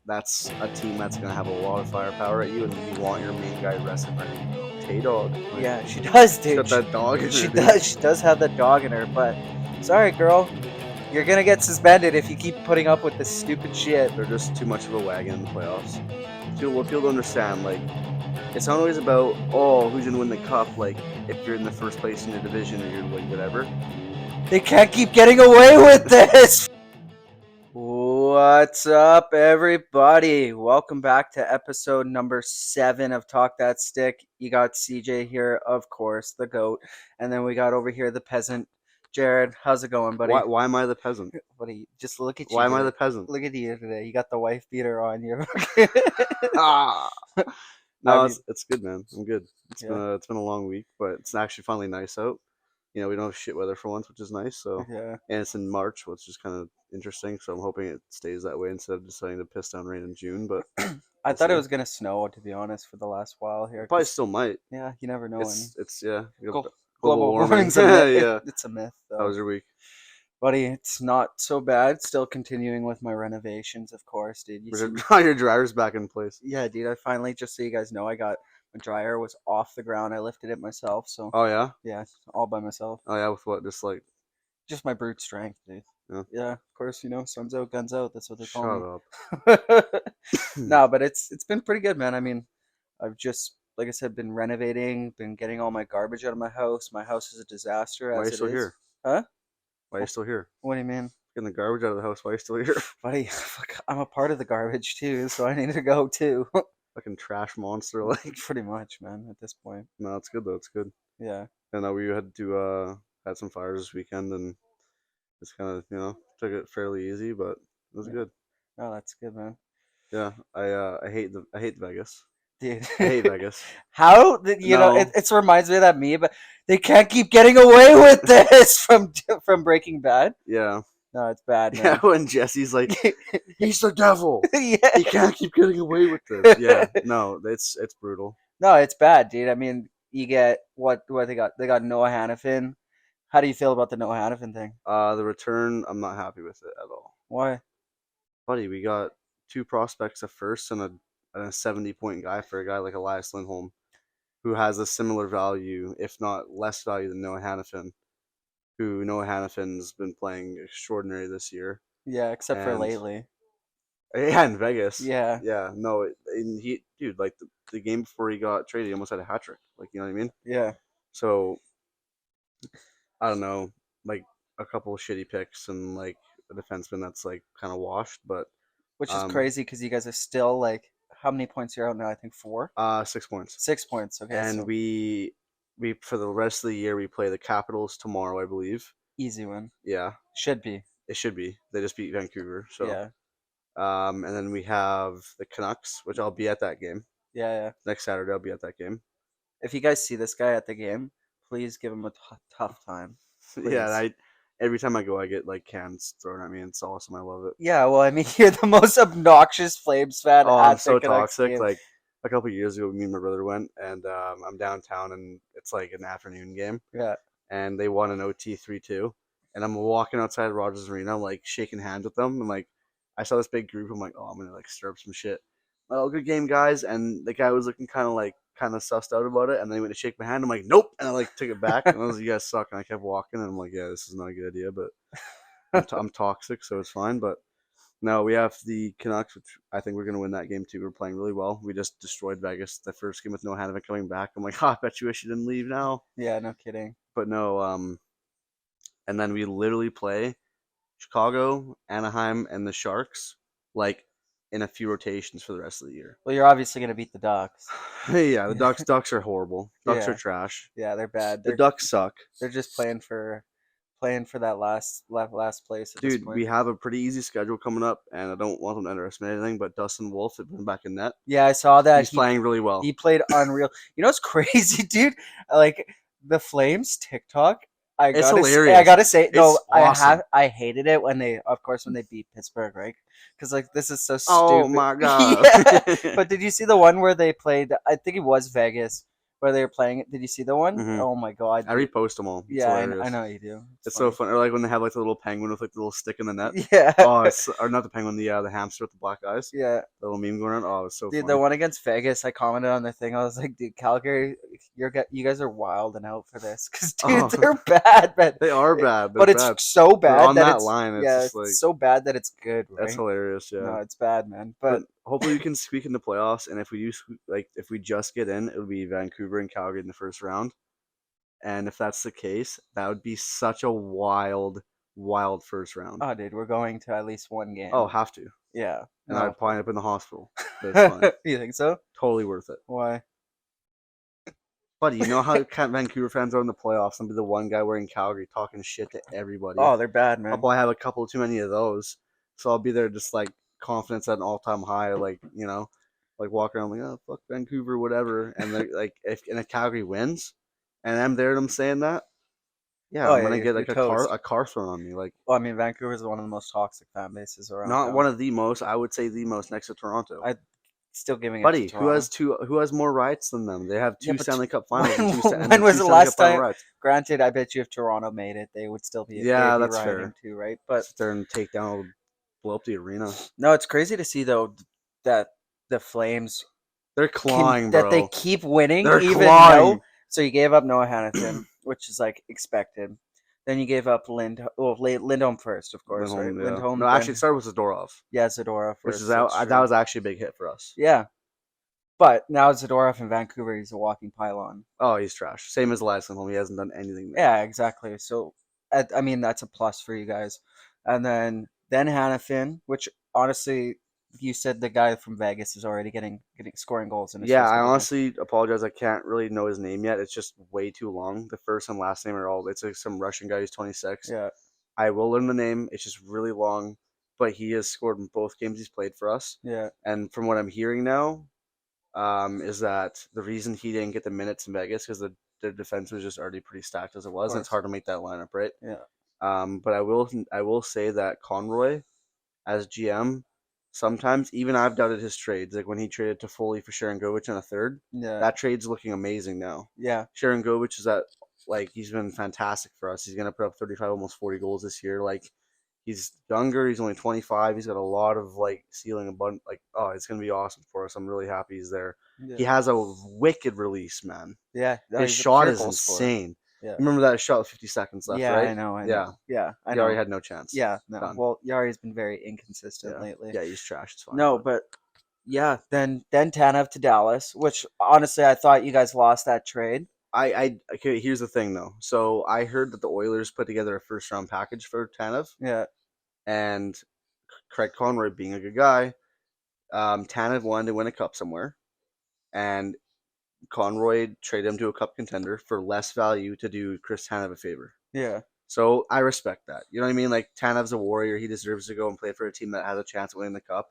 that's a team that's gonna have a lot of firepower at you, and you want your main guy rested ready. Tay dog. Like, Yeah, she does, she's dude. got that dog in She her, dude. does. She does have that dog in her. But sorry, girl, you're gonna get suspended if you keep putting up with this stupid shit. They're just too much of a wagon in the playoffs. People understand, like, it's not always about, oh, who's gonna win the cup. Like, if you're in the first place in your division or you're like whatever. They can't keep getting away with this. What's up, everybody? Welcome back to episode number 7 of Talk That Stick. You got CJ here, of course, the goat, and then we got over here the peasant, Jared. How's it going, buddy? Why am I the peasant? Buddy, just look at you. Why am I today. the peasant? Look at you today. You got the wife beater on you. Ah. I No, mean, it's good, man. I'm good. yeah, It's been a long week, but it's actually finally nice out. You know, we don't have shit weather for once, which is nice. So, yeah. and it's in March, which is kind of interesting. So I'm hoping it stays that way instead of deciding to piss down rain in June. But I we'll thought it see. was gonna snow, to be honest, for the last while here. Probably 'Cause, still might. yeah, you never know. And It's yeah. Global global warming. warming's a myth. Yeah. It's a myth, How though. was your week? Buddy, it's not so bad. Still continuing with my renovations, of course, dude. You Was see me? your dryer's back in place? Yeah, dude. I finally, just so you guys know, I got my dryer was off the ground. I lifted it myself, so Oh yeah. yeah, all by myself. Oh yeah. With what? Just like Just my brute strength, dude. yeah. Yeah, of course, sun's out, guns out. That's what they call Shut me. up. No, but it's been pretty good, man. I mean, I've just, like I said, been renovating, been getting all my garbage out of my house. My house is a disaster Why are you as it still is. here? Huh? Why are you still here? What do you mean? Getting the garbage out of the house. Why are you still here? Buddy, fuck, I'm a part of the garbage too, so I need to go too. Fucking trash monster. Like, Pretty much, man, at this point. no, it's good though. It's good. Yeah. And we had to had some fires this weekend, and just kind of took it fairly easy, but it was Yeah. good. Oh, that's good, man. Yeah, I hate Vegas. Dude. I hate Vegas. How did No, it reminds me of that meme, but they can't keep getting away with this from Breaking Bad. yeah, No, it's bad, yeah. man. When Jesse's like, he's the devil. Yeah. He can't keep getting away with this. Yeah, no, it's brutal. No, it's bad, dude. I mean, you get what they got. They got Noah Hannafin. How do you feel about the Noah Hannafin thing? The return, I'm not happy with it at all, Why? buddy. We got two prospects at first and a 70-point guy for a guy like Elias Lindholm, who has a similar value, if not less value than Noah Hannafin. Who Noah Hannafin's been playing extraordinary this year. Yeah, except for And lately. yeah, in Vegas. Yeah. Yeah, no, and dude, like the game before he got traded, he almost had a hat trick. Like, you know what I mean? Yeah. So I don't know, like a couple of shitty picks and like a defenseman that's like kind of washed, but Which is um, crazy because you guys are still like, how many points you're out now? I think 4, 6 points, 6 points. Okay, and so we for the rest of the year we play the Capitals tomorrow, I believe. easy win. Yeah, Should be. it should be. They just beat Vancouver, so Yeah. and then we have the Canucks, which I'll be at that game Yeah, yeah. next Saturday. I'll be at that game. If you guys see this guy at the game, please give him a tough time. Please. Yeah, every time I go, I get like cans thrown at me. And it's awesome. I love it. Yeah, well, I mean, you're the most obnoxious Flames fan Oh, at I'm so the Canucks toxic. game. Like a couple of years ago, me and my brother went, and I'm downtown, and it's like an afternoon game, Yeah. and they won an OT 3-2, and I'm walking outside Rogers Arena, I'm like shaking hands with them, and like I saw this big group. I'm like, oh, I'm gonna like stir up some shit. Oh, good game, guys. And the guy was looking kind of sussed out about it, and then he went to shake my hand. I'm like, nope, and I like took it back, and I was like, you guys suck, and I kept walking, and I'm like, yeah, this is not a good idea, but I'm toxic, so it's fine, but. No, we have the Canucks, which I think we're going to win that game too. We're playing really well. We just destroyed Vegas the first game with no Hanover coming back. I'm like, I bet you wish you didn't leave now. Yeah, no kidding. But no, and then we literally play Chicago, Anaheim, and the Sharks like in a few rotations for the rest of the year. Well, you're obviously gonna beat the Ducks. Hey, yeah, the Ducks are horrible. Ducks Yeah. are trash. Yeah, they're bad. The Ducks suck. They're just playing for that last place at this Dude, point. we have a pretty easy schedule coming up, and I don't want them to underestimate anything, but Dustin Wolf has been back in net. Yeah, I saw that. He's playing really well. He played unreal. You know what's crazy, dude? Like the Flames TikTok. It's hilarious. I gotta say, no, It's awesome. I hated it when they beat Pittsburgh, right? Because like this is so stupid. Oh my god! Yeah. But did you see the one where they played? I think it was Vegas, where they were playing it. Did you see the one? Mm-hmm. Oh my god. I repost them all. It's Yeah, I hilarious. know you do. It's so funny. fun. Or like when they have like the little penguin with like the little stick in the net. Yeah. Oh, it's or not the penguin, the hamster with the black eyes. Yeah. The little meme going on. Oh, it's so Dude, the funny. one against Vegas, I commented on the thing. I was like, dude, Calgary, you guys are wild and out for this, because dude, Oh, they're bad, man. they are bad. They're But it's bad. so They're bad on that that it's line. It's yeah, just it's like so bad that it's good, that's right? hilarious. No, Yeah. it's bad, man. But But hopefully we can squeak in the playoffs, and if we do, like if we just get in, it'll be Vancouver and Calgary in the first round. And if that's the case, that would be such a wild, wild first round. oh, dude, we're going to at least one game. Oh, have to. Yeah. And No. I'd probably end up in the hospital, but it's fine. You think so? Totally worth it. Why? Buddy, you know how Vancouver fans are in the playoffs? I'll be the one guy wearing Calgary talking shit to everybody. Oh, they're bad, I'll man. probably have a couple too many of those. So I'll be there just like confidence at an all time high, like, like walking around like, oh fuck Vancouver, whatever. And like if Calgary wins and I'm there and I'm saying that, yeah, Oh I'm yeah, gonna get you're like toast. a car thrown on me. Like Well, I mean, Vancouver is one of the most toxic fan bases around not town. one of the most, I would say the most next to Toronto. I still giving it to Buddy, Toronto. who has more riots than them? They have Yeah, two but Stanley Cup finals and when was two the Stanley last Cup final time? riots. Granted, I bet you if Toronto made it, they would still be Yeah, they'd be that's rioting fair. too, right? But Sit there and take down, blow up the arena. no, it's crazy to see though that the Flames They're clawing, that they bro. keep winning, They're even clawing. though. So you gave up Noah Hannafin, which is like expected. Then you gave up Lindholm first, of course, right? Lindholm, yeah. Lindholm. No, actually, it started with Zadorov, yeah, Zadorov which first. is That's that true. was actually a big hit for us. Yeah, but now Zadorov in Vancouver, he's a walking pylon. Oh, he's trash. Same as Elias Lindholm. He hasn't done anything there. Yeah, exactly. So, I mean, that's a plus for you guys. And then Hannafin, which honestly, you said the guy from Vegas is already getting scoring goals in his Yeah, first I couple games. honestly apologize. I can't really know his name yet. It's just way too long. The first and last name are all. It's like some Russian guy who's 26. Yeah, I will learn the name. It's just really long, but he has scored in both games he's played for us. yeah, And from what I'm hearing now, is that the reason he didn't get the minutes in Vegas because the defense was just already pretty stacked as it was, and it's course. hard to make that lineup, right? Yeah, But I will say that Conroy, as GM, sometimes even I've doubted his trades. Like when he traded to Foley for Sharon Govich in a third, yeah, that trade's looking amazing now. yeah, Sharon Govich is at like he's been fantastic for us. He's gonna put up 35, almost 40 goals this year. Like he's younger. He's only 25. He's got a lot of like ceiling abundant. Like oh, it's gonna be awesome for us. I'm really happy he's there. yeah. He has a wicked release, man. Yeah, no, His he's a shot pure is goal scorer. insane. Yeah, Remember that shot with 50 seconds left, yeah, right? I know, Yeah. yeah, I He know. already had no chance. Yeah, no. Done. Well, Yari's been very inconsistent Yeah. lately. Yeah, he's trash. It's fine. No, but yeah, then Tanev to Dallas, which honestly I thought you guys lost that trade. okay. Here's the thing, though. So I heard that the Oilers put together a first round package for Tanev, Yeah, and Craig Conroy, being a good guy, Tanev wanted to win a cup somewhere, and Conroy traded him to a cup contender for less value to do Chris Tanev a favor. yeah, So I respect that. You know what I mean? Like Tanev's a warrior. He deserves to go and play for a team that has a chance of winning the cup.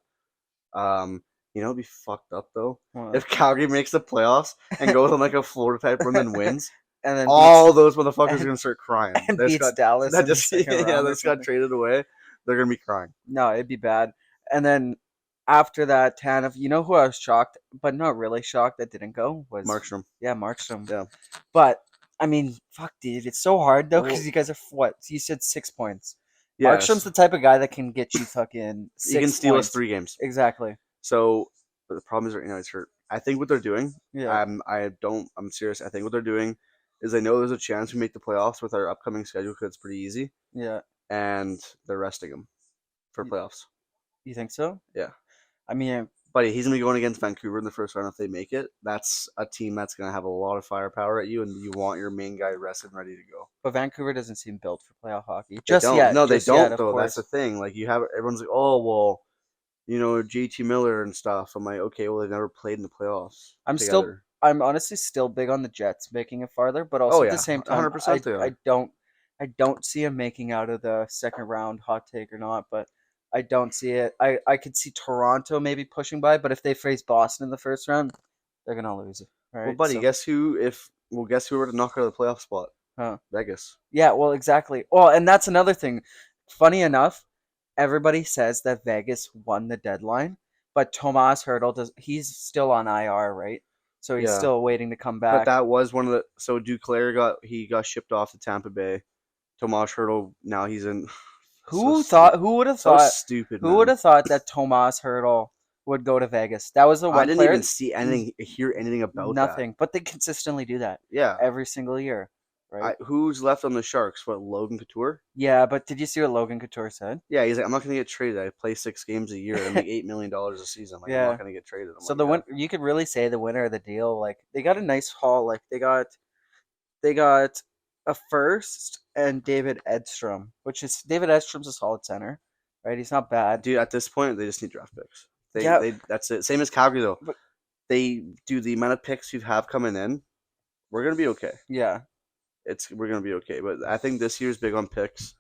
It'd be fucked up though well, if Calgary makes the playoffs and goes on like a Florida type run and wins. and then All those motherfuckers are gonna start crying. and They just beats got Dallas. that in the just second yeah, round or that's got something. traded away. They're gonna be crying. No, it'd be bad. And then after that, Tanev, you know who I was shocked, but not really shocked that didn't go was Markstrom. Yeah, Markstrom. Yeah. But I mean, fuck, dude, it's so hard though because Well- you guys are what? You said 6 points. Yeah, Markstrom's the type of guy that can get you fucking 6 he can steal us points. 3 games. Exactly. So but the problem is right now he's hurt. I think what they're doing. Yeah. I'm serious. I think what they're doing is they know there's a chance we make the playoffs with our upcoming schedule because it's pretty easy, Yeah. and they're resting him for Y- playoffs. You think so? Yeah. I mean, But he's gonna be going against Vancouver in the first round if they make it. That's a team that's gonna have a lot of firepower at you, and you want your main guy rested and ready to go. but Vancouver doesn't seem built for playoff hockey. They Just don't. yet. No, they just don't yet, of though. That's course. the thing. Like you have everyone's like, oh well, JT Miller and stuff. I'm like, okay, well they've never played in the playoffs. I'm honestly still big on the Jets making it farther, but also Oh, at yeah, the same time, 100% they are. I don't see him making out of the second round, hot take or not, but I don't see it. I could see Toronto maybe pushing by, but if they face Boston in the first round, they're gonna lose it. Right? Well, buddy, So- guess who? Guess who were to knock out of the playoff spot? Huh. Vegas. Yeah, well, exactly. Well, and that's another thing. Funny enough, everybody says that Vegas won the deadline, but Tomas Hertl he's still on IR, right? so he's Yeah, still waiting to come but back. that was one of the. So Duclair got shipped off to Tampa Bay. Tomas Hurdle now he's in. So Who stupid. thought? Who would have So thought? stupid, Who would man. have thought that Tomas Hurdle would go to Vegas? That was the I one didn't even player. see anything, hear anything about that. Nothing, but they consistently do that Yeah, every single year, right? who's left on the Sharks? What, Logan Couture? Yeah, but did you see what Logan Couture said? Yeah, he's like, I'm not gonna get traded. I play 6 games a year. I make $8 million a season. Like, I'm not Yeah. gonna get traded. I'm So like, the yeah. win you could really say the winner of the deal, like they got a nice haul. Like they got a first and David Edstrom, which is David Edstrom's a solid center, right? He's not bad. Dude, at this point, they just need draft picks. Yeah, They that's it. Same as Calgary though. but They do the amount of picks you have coming in. We're gonna be okay. yeah, We're gonna be okay. But I think this year's big on picks.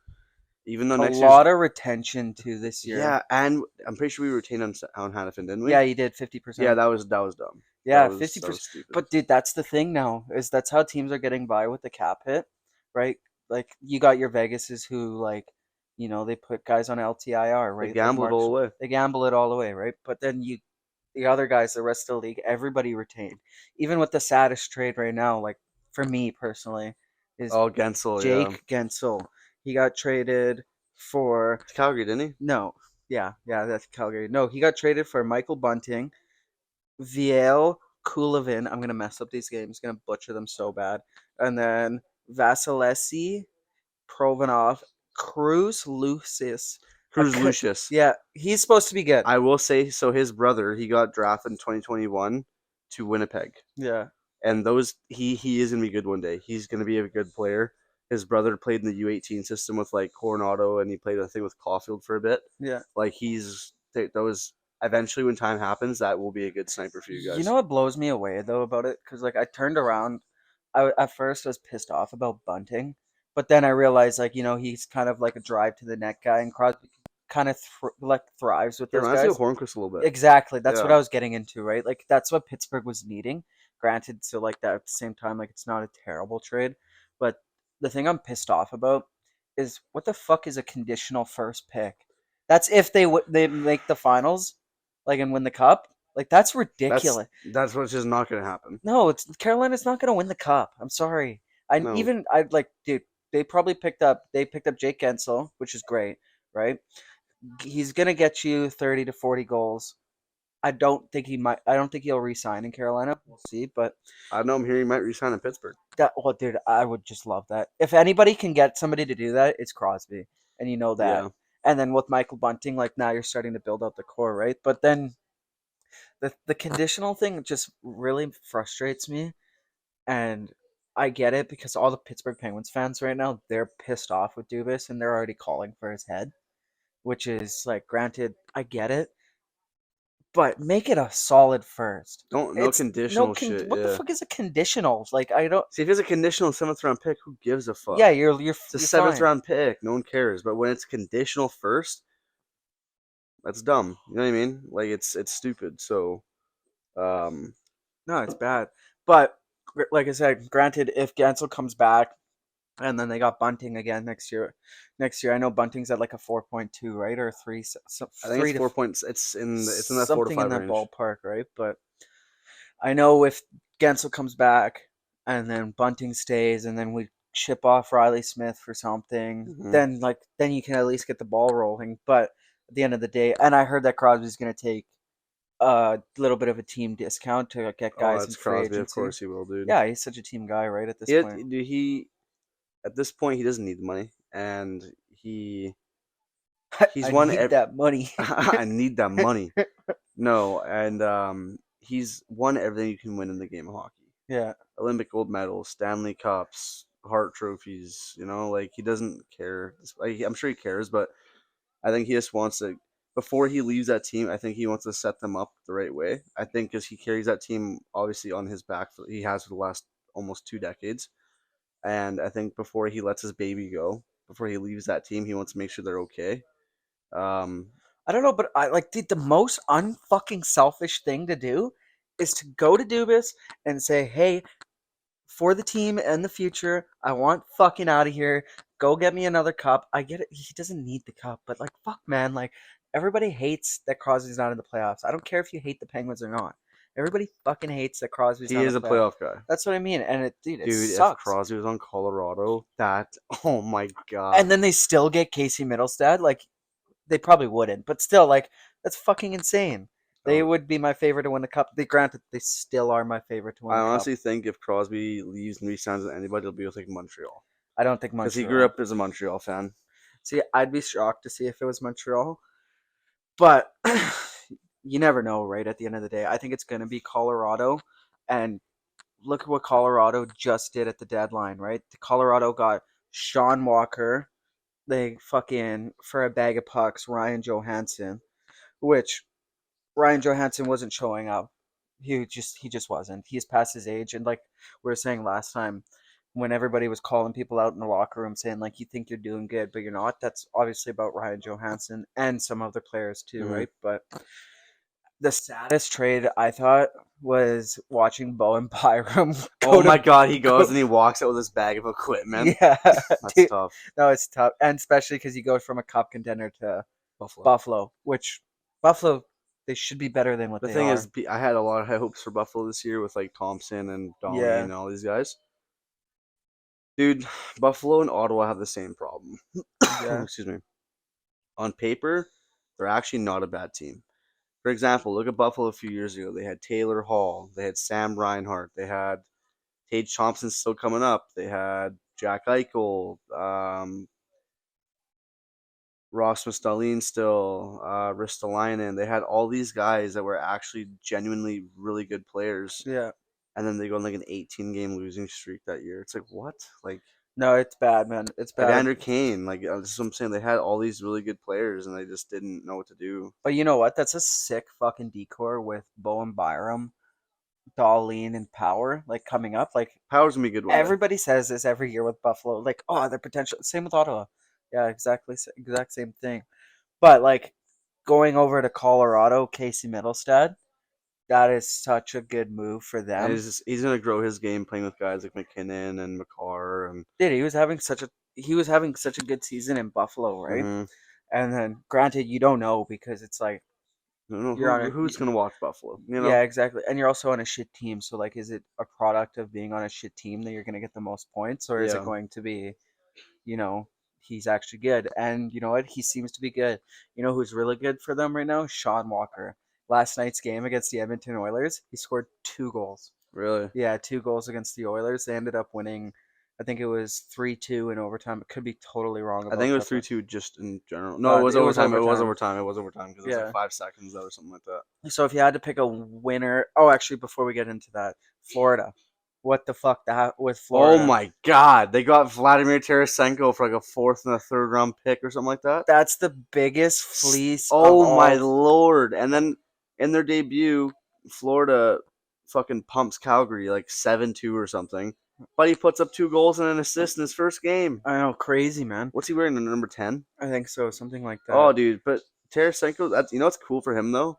Even though a next year's lot of retention too this year. yeah, and I'm pretty sure we retained on Hannafin, didn't we? Yeah, you did Yeah, 50%. that was dumb. Yeah, 50%. That was stupid. But dude, that's the thing now, is that's how teams are getting by with the cap hit, right? Like you got your Vegases who like, they put guys on LTIR, They right? Like gambled Marks, all away. they gamble it all away, right? But then the other guys, the rest of the league, everybody retained. Even with the saddest trade right now, like for me personally, is Oh, Gensel, yeah. Jake Gensel. He got traded for It's Calgary, didn't he? no, yeah, that's Calgary. No, he got traded for Michael Bunting, Viel Kulavin. I'm gonna mess up these games. Gonna butcher them so bad. And then Vasilesi, Provanov, Cruz Lucis. Cruz Lucius. Yeah, he's supposed to be good. I will say, so his brother, he got drafted in 2021 to Winnipeg. Yeah, And those he is gonna be good one day. He's gonna be a good player. His brother played in the U18 system with like Coronado, and he played I think with Caulfield for a bit. yeah. Like those. Eventually, when time happens, that will be a good sniper for you You guys. know what blows me away though about it? Because like I turned around, I at first was pissed off about Bunting, but then I realized like he's kind of like a drive to the net guy, and Crosby kind of like thrives with He those reminds me of guys. Hornquist a little bit. Exactly, that's what Yeah, I was getting into, right? Like that's what Pittsburgh was needing. Granted, so like that at the same time, like it's not a terrible trade, but the thing I'm pissed off about is what the fuck is a conditional first pick? That's if they make the finals, like and win the cup. Like that's that's ridiculous. that's what's just not gonna happen. No, it's Carolina's not gonna win the cup. I'm sorry. No, I like, dude. They picked up Jake Gensel, which is great, right? He's gonna get you 30 to 40 goals. I don't think he'll resign in Carolina. We'll see, but I know I'm hearing he might resign in Pittsburgh. well, dude, I would just love that. If anybody can get somebody to do that, it's Crosby, and you know that. Yeah, And then with Michael Bunting, like now you're starting to build out the core, right? But then the conditional thing just really frustrates me, and I get it because all the Pittsburgh Penguins fans right now, they're pissed off with Dubas and they're already calling for his head, which is like, granted, I get it, but make it a solid first. don't no It's no conditional shit. what the Yeah. fuck is a conditional? Like I don't. See, if it's a conditional seventh round pick, who gives a fuck? Yeah, you're It's a you're seventh fine. round pick. No one cares. But when it's conditional first, that's dumb. You know what I mean? Like it's stupid. So, um, No, it's bad. But like I said, granted, if Gansel comes back and then they got Bunting again next year, I know Bunting's at like a 4.2, right, or three, I think three it's to 4 points. It's in that four to something in five that range. ballpark, right? But I know if Gensel comes back and then Bunting stays and then we ship off Riley Smith for something, Hmm. then you can at least get the ball rolling. But at the end of the day, and I heard that Crosby's going to take a little bit of a team discount to get Oh, guys in that's free Crosby. Of agency. course he will, dude. Yeah, he's such a team guy, right? At this point. He at this point he doesn't need the money, and he's I won. need that money. I need that money. No, and he's won everything you can win in the game of hockey. Yeah. Olympic gold medals, Stanley Cups, Hart trophies. Like he doesn't care. Like, I'm sure he cares, but I think he just wants to. Before he leaves that team, I think he wants to set them up the right way. I think because he carries that team obviously on his back. He has for the last almost 2 decades, and I think before he lets his baby go, before he leaves that team, he wants to make sure they're okay. Um, I don't know, but I like the most unfucking selfish thing to do is to go to Dubas and say, "Hey, for the team and the future, I want fucking out of here. Go get me another cup." I get it; he doesn't need the cup, but like, fuck, man, like everybody hates that Crosby's not in the playoffs. I don't care if you hate the Penguins or not. Everybody fucking hates that Crosby's He on the is a playoff. playoff guy. That's what I mean. And dude, it Dude, if sucks. Crosby was on Colorado, oh my And god. then they still get Casey Middlestad. Like, they probably wouldn't, but still, like, that's fucking insane. They Oh, would be my favorite to win the cup. They granted they still are my favorite to win I the cup. honestly think if Crosby leaves and resigns with anybody, it'll be with like Montreal. I don't think Because he grew Montreal. up as a Montreal fan. See, I'd be shocked to see if it was Montreal, but you never know, right? At the end of the day, I think it's going to be Colorado, and look at what Colorado just did at the deadline, right? Colorado got Sean Walker, they fucking for a bag of pucks, Ryan Johansson, which Ryan Johansson wasn't showing up. He just wasn't. He's past his age, and like we were saying last time, when everybody was calling people out in the locker room saying like you think you're doing good, but you're not. That's obviously about Ryan Johansson and some other players too, Mm-hmm. right? But the saddest trade I thought was watching Bowen Byram Oh go my to god, he goes go. and he walks out with his bag of equipment. Yeah, That's dude, tough. no, it's tough, and especially because you go from a cup contender to Buffalo. Buffalo, which Buffalo they should be better than what The they thing is, are. I had a lot of high hopes for Buffalo this year with like Thompson and Dolly Yeah, and all these guys. Dude, Buffalo and Ottawa have the same problem. yeah, Excuse me. On paper, they're actually not a bad team. For example, look at Buffalo a few years ago. They had Taylor Hall. They had Sam Reinhart. They had Tage Thompson still coming up. They had Jack Eichel, Rasmus Dahlin still, Ristolainen. They had all these guys that were actually genuinely really good players. yeah. And then they go on like an 18 game losing streak that year. It's like, what? No, it's bad, man. It's bad. Evander Kane. This is what I'm saying. They had all these really good players and they just didn't know what to do. But you know what? That's a sick fucking decor with Bowen Byram, Darlene, and Power like coming up. Like Power's gonna be good one day. everybody says this every year with Buffalo. Like, oh, their potential. Same with Ottawa. Yeah, exactly, exact same thing. But like going over to Colorado, Casey Middlestad, that is such a good move for And them. he's gonna grow his game playing with guys like McKinnon and McCarr and Dude, he was having such a good season in Buffalo, right? mm-hmm. And then, granted, you don't know because it's like I don't know you're on who's gonna watch Buffalo. You yeah, know, exactly. And you're also on a shit team. So like is it a product of being on a shit team that you're gonna get the most points, or is it yeah, going to be, you know, he's actually good? And you know what? He seems to be good. You know who's really good for them right now? Sean Walker. Last night's game against the Edmonton Oilers, he scored 2 goals. really. Yeah, 2 goals against the Oilers. They ended up winning. I think it was 3-2 in overtime. It could be totally wrong I think about it was that, but 3-2 just in general. No, it was it was overtime. It was overtime. overtime. It was overtime because it was like Yeah. 5 seconds though or something like that. So if you had to pick a winner, oh, actually, before we get into that, Florida. What the fuck that with Oh Florida? my god, they got Vladimir Tarasenko for like a fourth and a third round pick or something like that. That's the biggest fleece of Oh my all. lord! And then in their debut, Florida fucking pumps Calgary like 7-2 or something. But he puts up 2 goals and an assist in his first game. I know, crazy man. What's he wearing? The number 10? I think so, something like Oh, that. dude. But Tarasenko, that's what's cool for him though.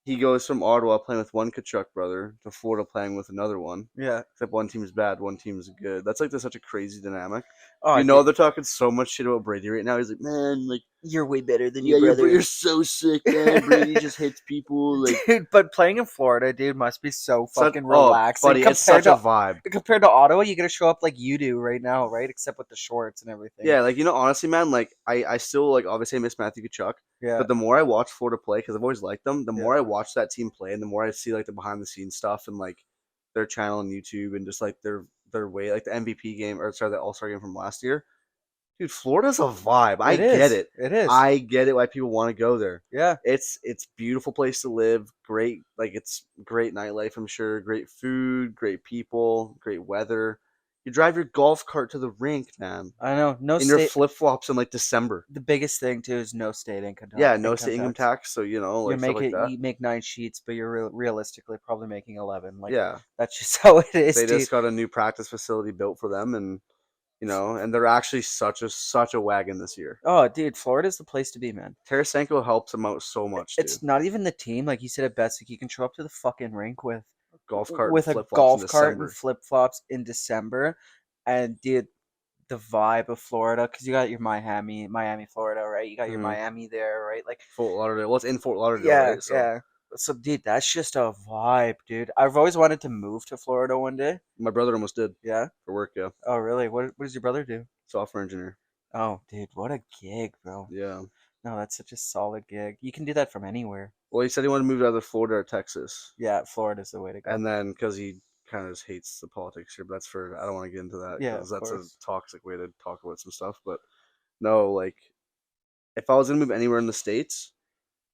He goes from Ottawa playing with one Kachuk brother to Florida playing with another one. Yeah. Except one team's bad, one team's good. That's like such a crazy dynamic. Oh, They're talking so much shit about Brady right now. He's like, man, like, you're way better than yeah, your brother. you're so sick, man. Brady just hits people. Like, Dude, but playing in Florida, dude, must be so fucking oh, relaxing buddy, it's compared such a to vibe. Ottawa. You gotta show up like you do right now, right? Except with the shorts and everything. Yeah, like honestly, man, like I still like obviously I miss Matthew Kachuk, Yeah. but the more I watch Florida play, because I've always liked them, the Yeah. more I watch that team play, and the more I see like the behind the scenes stuff and like their channel on YouTube and just like their way, like the MVP game or sorry, the All Star game from last year. Dude, Florida's a vibe. I It is. get it. It is. I get it why people want to go there. Yeah. It's beautiful place to live. Great, like it's great nightlife. I'm sure. Great food, great people, great weather. You drive your golf cart to the rink, man, I know. No in your state. flip flops in like December. The biggest thing too is no state income tax. Yeah, no state income tax, so You like stuff make like it. that. You make 9 sheets, but you're realistically probably making 11. Like Yeah, that's just how it is, they dude. just got a new practice facility built for them, and and they're actually such a wagon this year. Oh, dude, Florida's the place to be, man. Tarasenko helps them out so much, It's dude. not even the team, like you said it best. Like you can show up to the fucking rink Golf cart and with a flip flops in golf cart and December. flip flops in December, and dude, the vibe of Florida, because you got your Miami, Florida, right? You got your Mhm. Miami there, right? Like Fort Lauderdale. Well, it's in Fort Lauderdale, yeah, right? So yeah. So, dude, that's just a vibe, dude. I've always wanted to move to Florida one day. My brother almost did Yeah. for work. Yeah, Oh, really? What does your brother do? software engineer. Oh, dude, what a gig, bro. Yeah. No, that's such a solid gig. You can do that from anywhere. Well, he said he wanted to move to either Florida or Texas, Yeah, Florida's the way to go. and then because he kind of just hates the politics here, but that's for I don't want to get into that Yeah, because of that's a course. toxic way to talk about some stuff. But no, like if I was gonna move anywhere in the states,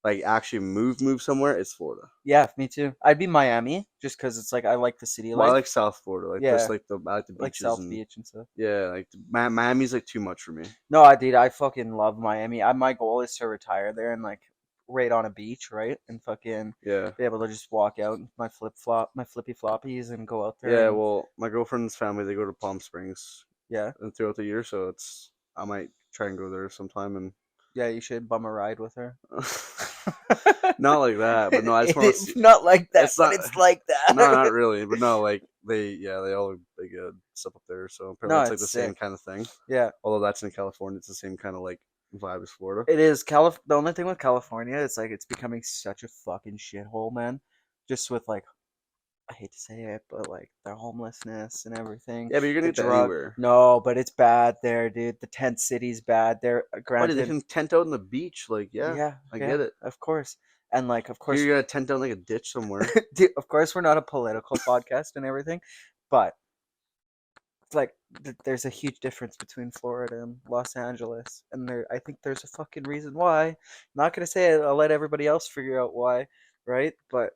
like actually move somewhere, it's Florida. Yeah, me too. I'd be Miami just because it's like I like the city Well, I life. like South Florida, like just Yeah, like the I like the like beaches South and Beach and stuff. yeah, like Miami's like too much for me. No, I did. I fucking love Miami. My goal is to retire there and like right on a beach, right? And fucking Yeah, be able to just walk out in my flippy floppies and go out there yeah. and Well, my girlfriend's family they go to Palm Springs yeah. and throughout the year, so it's I might try and go there sometime and Yeah, you should bum a ride with her. not like that, but no, I just want to see. Not like that, It's but not. it's like No, not that. really, but no, like they all they get stuff up there, so apparently No, it's like it's the same sick. kind of thing. Yeah, Although that's in California, it's the same kind of like vibe as Florida. it is. The only thing with California is like it's becoming such a fucking shithole, man. Just with like I hate to say it, but like the homelessness and everything, Yeah, but you're the gonna get that drug. anywhere. No, but it's bad there, dude. The tent city's bad there. Buddy, they Granted, can tent out on the beach. Like, yeah, yeah, I get yeah, it. of course, and like of Here course, you got to tent out like a ditch somewhere. dude, of course, we're not a political podcast and everything, but it's like there's a huge difference between Florida and Los Angeles, and I think there's a fucking reason why. I'm not gonna say it. I'll let everybody else figure out why, right? But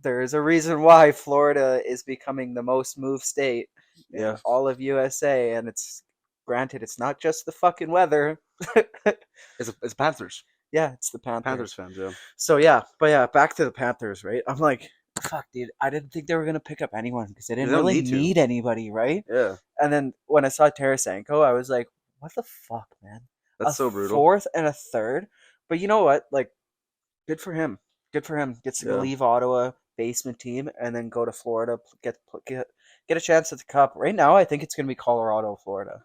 there is a reason why Florida is becoming the most moved state in Yeah, all of USA, and it's granted it's not just the fucking weather. it's Panthers. Yeah, it's the Panthers Panthers. fans. Yeah, So yeah, but yeah, back to the Panthers, right? I'm like, fuck, dude, I didn't think they were gonna pick up anyone because they they didn't don't really need to. need anybody, right? Yeah, And then when I saw Tarasenko, I was like, what the fuck, man? A that's so brutal. fourth and a third. But you know what? Like, good for him. Good for him. Gets to Yeah, leave Ottawa basement team and then go to Florida, get a chance at the cup. Right now, I think it's gonna be Colorado, Florida.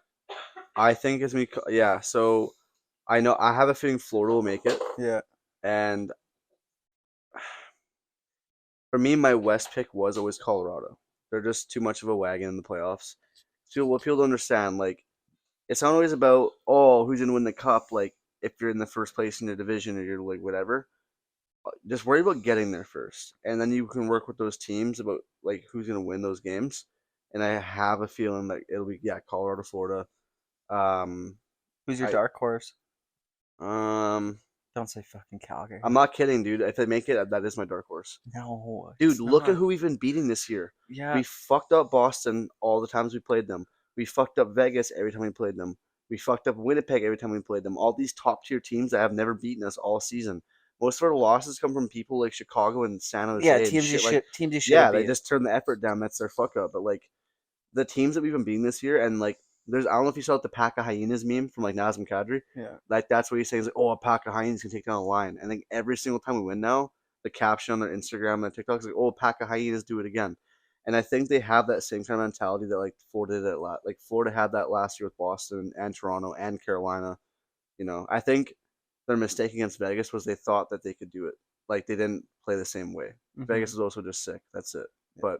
I think it's me. Yeah, so I know I have a feeling Florida will make it, Yeah. and for me, my West pick was always Colorado. They're just too much of a wagon in the playoffs. So what people don't understand, like it's not always about who's gonna win the cup. Like if you're in the first place in your division or you're like whatever, just worry about getting there first, and then you can work with those teams about like who's gonna win those games. And I have a feeling that it'll be Colorado, Florida. Um, Who's your I dark horse? um, Don't say fucking Calgary. I'm not kidding, dude. If they make it, that is my dark horse. No, Dude, it's look at not. who we've been beating this year. Yeah. We fucked up Boston all the times we played them. We fucked up Vegas every time we played them. We fucked up Winnipeg every time we played them. All these top tier teams that have never beaten us all season. Most of our losses come from people like Chicago and San Yeah, Jose and shit like teams you should yeah, have they beat. just turn the effort down. That's their fuck up. But like the teams that we've been beating this year and like there's I don't know if you saw the pack of hyenas meme from like Nazem Kadri. Yeah. Like that's what he's saying is like, oh, a pack of hyenas can take down a lion. And like every single time we win now, the caption on their Instagram and their TikTok is like, oh, a pack of hyenas do it again. And I think they have that same kind of mentality that like Florida did like Florida had that last year with Boston and Toronto and Carolina. You know, I think their mistake against Vegas was they thought that they could do it. Like they didn't play the same way. Vegas Hmm. is also just sick. That's it. Yeah. But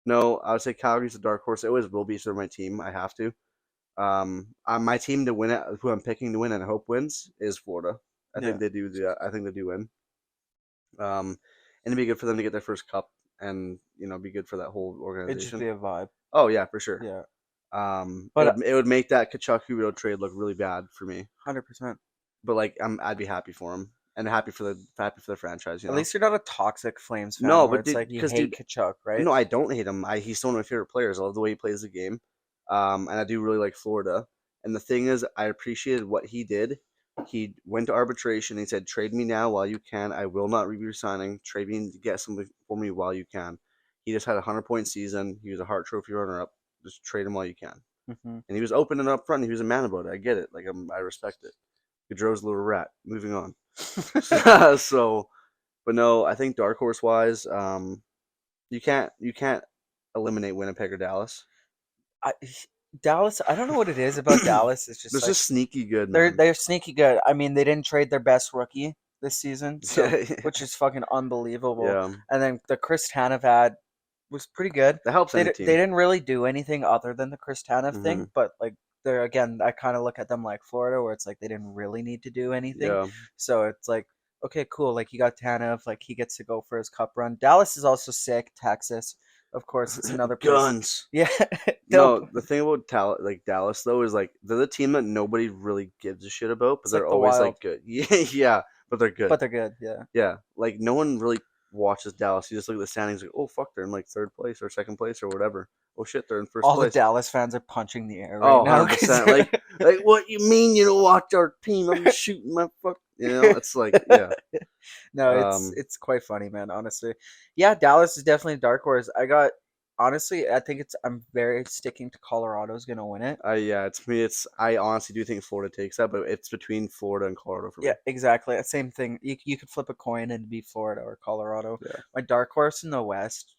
no, I would say Calgary's a dark horse. It always will be. So my team. I have to. My team to win it, who I'm picking to win and I hope wins, is Florida. I Yeah. think they do. I think they do win. And it'd be good for them to get their first cup, and be good for that whole It'd just organization. be a vibe. Oh yeah, for sure. Yeah. It But would make that Kachuk Huberdeau trade look really bad for me. 100%. But like, I'd be happy for him and happy for the franchise. At least you're not a toxic Flames fan No, where but it's dude, like you because hate dude, Kachuk, right? no, I don't hate him. He's still one of my favorite players. I love the way he plays the game. And I do really like Florida. And the thing is, I appreciated what he did. He went to arbitration. He said, "Trade me now while you can. I will not be resigning. Trade me and get something for me while you can." He just had a 100-point season. He was a Hart Trophy runner-up. Just trade him while you can. Hmm. And he was open and upfront. He was a man about it. I get it. Like I respect it. Gaudreau's a little rat. Moving on. So, but no, I think dark horse wise, you can't eliminate Winnipeg or Dallas. I, Dallas, I don't know what it is about Dallas. It's just This like is sneaky good, they're man. they're sneaky good. I mean, they didn't trade their best rookie. this season, so Yeah, which is fucking unbelievable. yeah. And then the Chris Tanev ad was pretty good. That helps any They team. didn't really do anything other than the Chris Tanev Hmm. thing, but like they're again, I kind of look at them like Florida, where it's like they didn't really need to do anything. Yeah. So it's like, okay, cool. Like you got Tanev, like he gets to go for his cup run. Dallas is also sick. Texas, of course, it's another place. Guns. Yeah, they'll. No, the thing about like Dallas though is like they're the team that nobody really gives a shit about, but It's they're like the always Wild, like good. Yeah, yeah, but they're good. but they're good. Yeah. Yeah, like no one really watches Dallas. You just look at the standings, like, oh fuck, they're in like third place or second place or whatever. Oh shit, they're in first All the place. Dallas fans are punching the air right Oh, now 100%. Like what you mean you don't watch our team? I'm just shooting my fuck. You know, it's like yeah. no, Um, it's quite funny, man. Honestly, yeah, Dallas is definitely a dark horse. I got honestly, I think it's I'm very sticking to Colorado's gonna win it. yeah, it's me. It's I honestly do think Florida takes that, but it's between Florida and Colorado for me. Yeah, exactly. Same thing. You could flip a coin and be Florida or Colorado. Yeah, My dark horse in the West,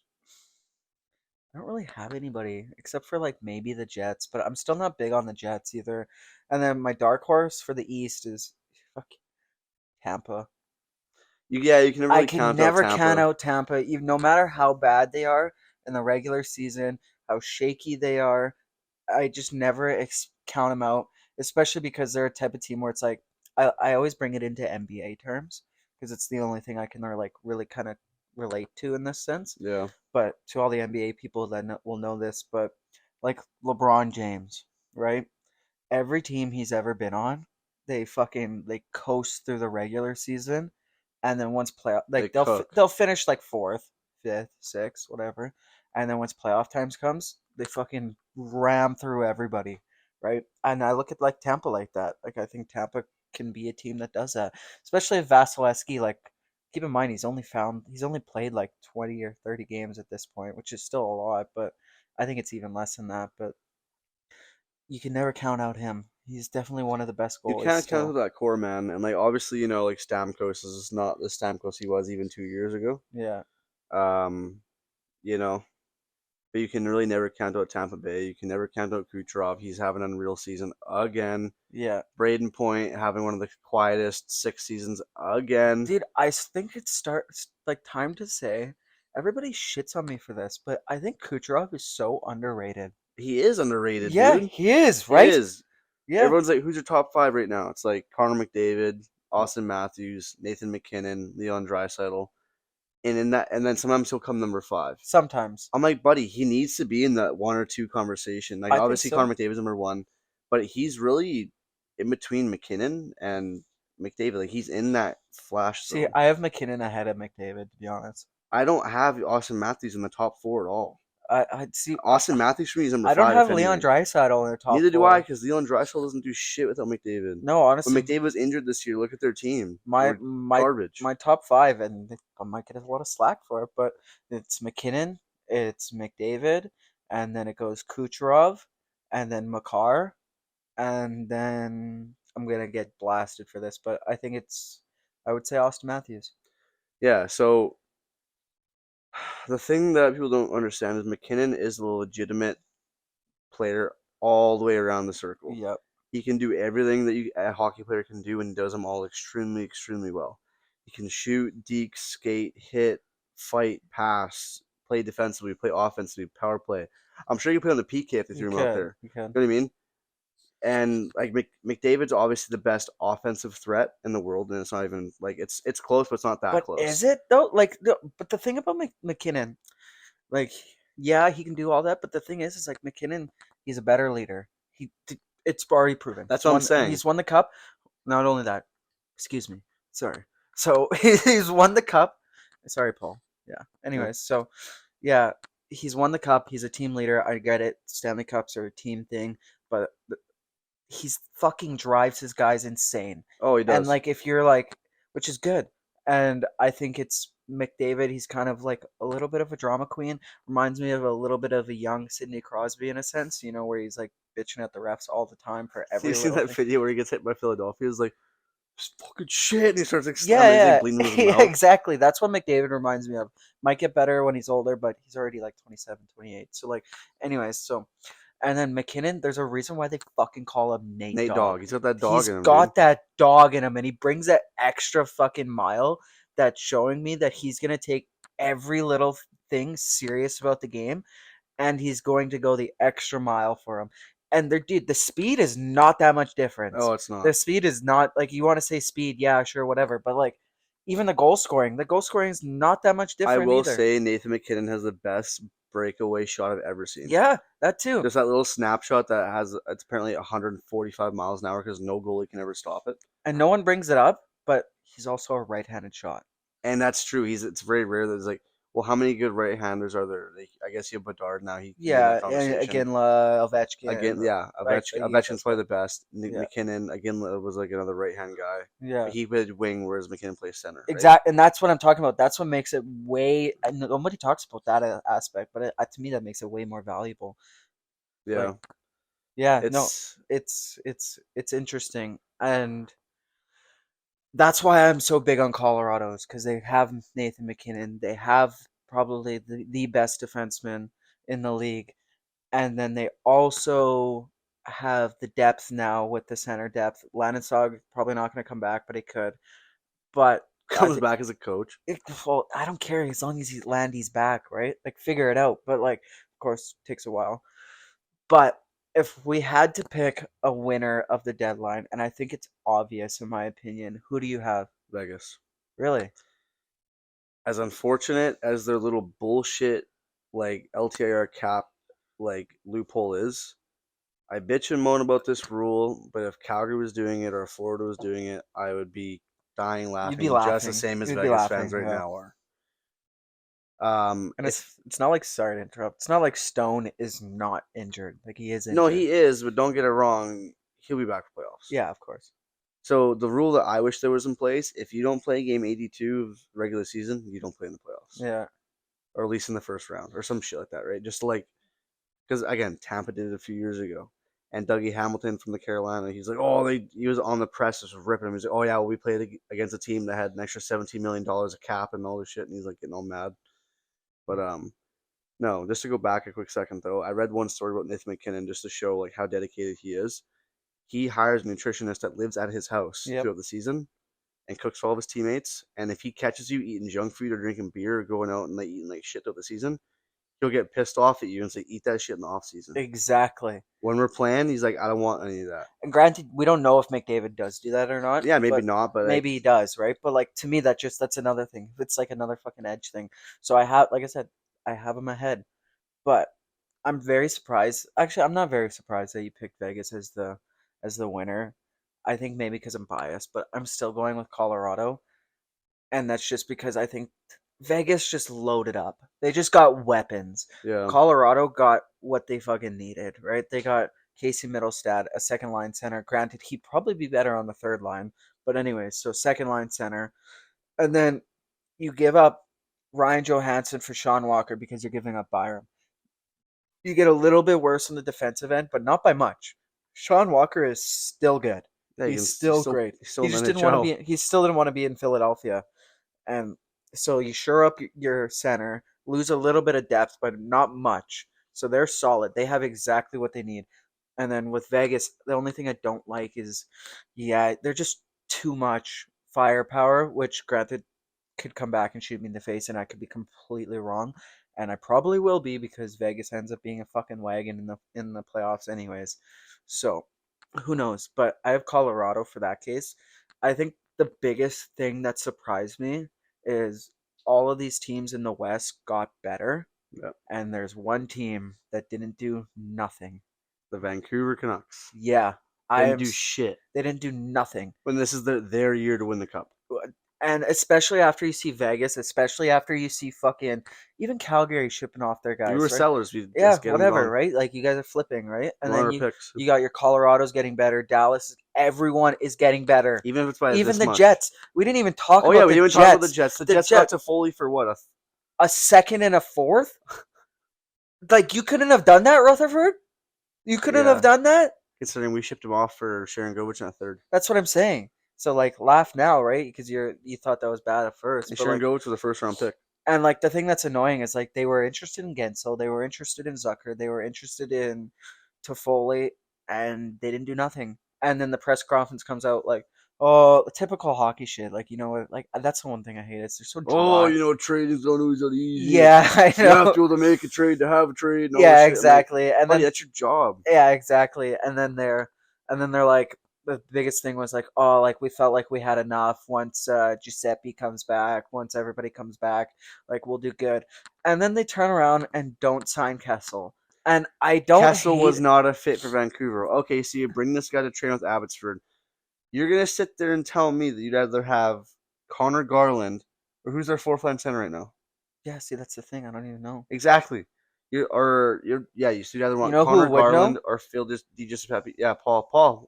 I don't really have anybody except for like maybe the Jets, but I'm still not big on the Jets either. And then my dark horse for the East is fuck Tampa. you can never I really can count out never count Tampa. out Tampa, even no matter how bad they are in the regular season, how shaky they are. I just never count them out, especially because they're a type of team where it's like I always bring it into NBA terms because it's the only thing I can like really kind of relate to in this sense. Yeah, But to all the NBA people that will know this, but like LeBron James, right? Every team he's ever been on, they coast through the regular season, and then once playoff they like cook. they'll finish like fourth, fifth, sixth, whatever, and then once playoff times comes, they fucking ram through everybody, right? And I look at like Tampa like that. Like I think Tampa can be a team that does that, especially if Vasilevsky like. Keep in mind he's only played like 20 or 30 games at this point, which is still a lot, but I think it's even less than that. But you can never count out him. He's definitely one of the best You goalies can't count still. out that core man, and like obviously like Stamkos is not the Stamkos he was even 2 years ago. Yeah. Um, you know, but you can really never count out Tampa Bay. You can never count out Kucherov. He's having an unreal season again. Yeah. Braden Point having one of the quietest 6 seasons again. Dude, I think it starts like time to say everybody shits on me for this, but I think Kucherov is so underrated. He is underrated, Yeah, dude. he is, He right? is. Yeah. Everyone's like, who's your top five right now? It's like Connor McDavid, Austin Matthews, Nathan McKinnon, Leon Draisaitl, and in that, and then sometimes he'll come number five. Sometimes. I'm like, buddy, he needs to be in that one or two conversation. Like, I think obviously, so. Connor McDavid's number one, but he's really in between McKinnon and McDavid. Like, he's in that flash See, zone. I have McKinnon ahead of McDavid, to be honest. I don't have Austin Matthews in the top four at all. I see. Austin Matthews for me is number I don't five, if have Leon anything. Draisaitl in the top Neither do I, four. because Leon Draisaitl doesn't do shit without McDavid. No, When honestly, McDavid was injured this year, look at their team. They my were my garbage. my top five, and I might get a lot of slack for it, but it's McKinnon, it's McDavid, and then it goes Kucherov, and then Makar, and then I'm gonna get blasted for this, but I would say Austin Matthews. Yeah, so the thing that people don't understand is McKinnon is a legitimate player all the way around the circle. Yep. He can do everything that a hockey player can do and does them all extremely, extremely well. He can shoot, deke, skate, hit, fight, pass, play defensively, play offensively, power play. I'm sure you could play on the PK if they You threw him out could. there. You could. You know what I mean? And like McDavid's obviously the best offensive threat in the world, and it's not even like it's close, but it's not that But close. is it though? Like, but the thing about McKinnon, like, yeah, he can do all that, but the thing is like McKinnon, he's a better leader. It's already proven. That's what I'm saying. He's won the cup. Not only that, excuse me, sorry. So he's won the cup. Sorry, Paul. Yeah. Yeah. Anyways, so yeah, he's won the cup. He's a team leader. I get it. Stanley Cups are a team thing, but he's fucking drives his guys insane. Oh, he And does. like if you're like, which is good. And I think it's McDavid. He's kind of like a little bit of a drama queen. Reminds me of a little bit of a young Sidney Crosby in a sense, where he's like bitching at the refs all the time for You every seen little that thing. video where he gets hit by Philadelphia? He's like, "This fucking shit," and he starts like slamming. He's like Yeah, bleeding yeah, with his yeah, mouth. exactly. That's what McDavid reminds me of. Might get better when he's older, but he's already like 27, 28. So like, anyways, so And then McKinnon, there's a reason why they fucking call him Nate Nate Dogg. Dogg. He's got that dog He's in him, dude. got that dog in him, and he brings that extra fucking mile that's showing me that he's gonna take every little thing serious about the game, and he's going to go the extra mile for him. And dude, the speed is not that much difference. Oh, it's The not. speed is not like you want to say speed, yeah, sure, whatever, but like even the goal scoring is not that much I different will either. say Nathan McKinnon has the best breakaway shot I've ever seen. Yeah, that too. Just that little snapshot that has it's apparently 145 miles an hour because no goalie can ever stop it. And no one brings it up, but he's also a right-handed shot. And that's true. It's very rare that it's like, well, how many good right-handers are there? Like, I guess you have Bedard now. He's in Yeah, that conversation. again, Again, Ovechkin, yeah, right? Ovechkin's probably the best. Yeah, McKinnon again was like another right-hand guy, yeah. but he played wing, whereas McKinnon plays center, right? Exact, and that's what I'm talking about. That's what makes it way. And nobody talks about that aspect, but to me, that makes it way more valuable. Yeah, Like, yeah, no, it's it's interesting, and that's why I'm so big on Colorado's because they have Nathan McKinnon. They have probably the best defenseman in the league, and then they also have the depth now with the center depth. Landeskog probably not going to come back, but he could. But comes back as a coach. well, I don't care as long as Landy's back, right? Like figure it out. But like, of course, it takes a while. But if we had to pick a winner of the deadline, and I think it's obvious in my opinion, who do you have? Vegas. Really? As unfortunate as their little bullshit like LTIR cap like loophole is, I bitch and moan about this rule, but if Calgary was doing it or Florida was doing it, I would be dying You'd be laughing just the laughing. same as You'd be Vegas fans laughing, right yeah. now are. And If it's not like sorry to interrupt. It's not like Stone is not injured. Like he is no, injured. he is, but don't get it wrong, he'll be back for playoffs. Yeah, of course. So the rule that I wish there was in place: if you don't play game 82 of regular season, you don't play in the playoffs, Yeah. or at least in the first round, or some shit like that, right? Just like because again, Tampa did it a few years ago, and Dougie Hamilton from the Carolina, he's like, oh, he was on the press just ripping him. He's like, oh yeah, well, we played against a team that had an extra $17 million of cap and all this shit, and he's like getting all mad. But no, just to go back a quick second though, I read one story about Nathan McKinnon just to show like how dedicated he is. He hires a nutritionist that lives at his house Yep. throughout the season and cooks for all of his teammates. And if he catches you eating junk food or drinking beer or going out and like eating like shit throughout the season, he'll get pissed off at you and say, "Eat that shit in the off season." Exactly. When we're playing, he's like, "I don't want any of that." And granted, we don't know if McDavid does do that or not, Yeah, maybe but not, but like, maybe he does, right? But like to me, that's another thing. It's like another fucking edge thing. So I have, like I said, I have him ahead, but I'm very surprised. Actually, I'm not very surprised that you picked Vegas as the winner. I think maybe because I'm biased, but I'm still going with Colorado, and that's just because I think Vegas just loaded up. They just got weapons. yeah, Colorado got what they fucking needed, right? They got Casey Middlestad, a second line center. Granted, he'd probably be better on the third line, but anyways, so second line center, and then you give up Ryan Johansson for Sean Walker because you're giving up Byram. You get a little bit worse on the defensive end, but not by much. Sean Walker is still good. yeah, He's still great. he's still He in the just didn't want to NHL. be. He still didn't want to be in Philadelphia, and so you shore up your center, lose a little bit of depth, but not much. So they're solid. They have exactly what they need. And then with Vegas, the only thing I don't like is, yeah, they're just too much firepower, which granted could come back and shoot me in the face, and I could be completely wrong, and I probably will be because Vegas ends up being a fucking wagon in the playoffs, anyways. So who knows? But I have Colorado for that case. I think the biggest thing that surprised me is all of these teams in the West got better, Yeah. and there's one team that didn't do nothing. The Vancouver Canucks Yeah, I didn't am. do shit They didn't do nothing. when this is their year to win the cup. And especially after you see Vegas, especially after you see fucking even Calgary shipping off their We were guys, right? sellers. We Yeah, just get them whatever, gone. right? Like you guys are flipping, right? And One then our picks, you got your Colorado's getting better, Dallas, everyone is getting better. even if it's by Even this the much. Jets. We didn't even talk Oh yeah, about we the didn't even talk about the Jets. Jets. The The Jets Jet got to Foley for what a second and a fourth? Like you couldn't have done that, Rutherford? You couldn't have yeah. done that? Considering we shipped him off for Sharon Govich in a third. That's what I'm saying. So like laugh now, right? Because you thought that was bad at first. And But Sharon like Govich was a first round pick. and like the thing that's annoying is like they were interested in Gensel, they were interested in Zucker, they were interested in Toffoli, and they didn't do nothing. And then the press conference comes out like, oh, typical hockey shit. Like, you know what? Like, that's the one thing I hate. Is they're so Oh, dry. trading's not always that easy. Yeah, I You have know. to be able to make a trade to have a trade and all this Yeah, shit. I'm like, exactly. And buddy, then that's your job. yeah, exactly. And then they're like, the biggest thing was like, oh, like we felt like we had enough once Giuseppe comes back, once everybody comes back, like we'll do good. And then they turn around and don't sign Kessel. And I don't Kessel hate. was not a fit for Vancouver. Okay, so you bring this guy to train with Abbotsford. You're gonna sit there and tell me that you'd rather have Connor Garland or who's their fourth line center right now? Yeah, see, that's the thing. I don't even know. Exactly. You so you either You want know who Connor would know? Garland or Phil Giuseppe. Yeah, Paul. Paul.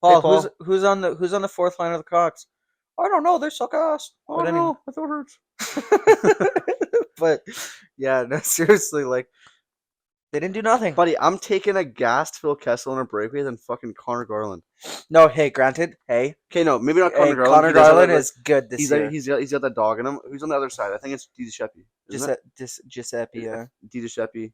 Hey Paul, who's Paul. who's on the fourth line of the Cox? I don't know. They suck ass. I But don't anyway. know. My throat hurts. But yeah, no, seriously, like they didn't do nothing. Buddy, I'm taking a gassed Phil Kessel on a breakaway than fucking Connor Garland. No, hey, granted, hey, Okay, no, maybe not Connor hey, Garland. Connor He does have Garland that like is good this year. he's got that dog in him. Who's on the other side? I think it's Giuseppe, isn't it? Giuseppe, Giuseppe.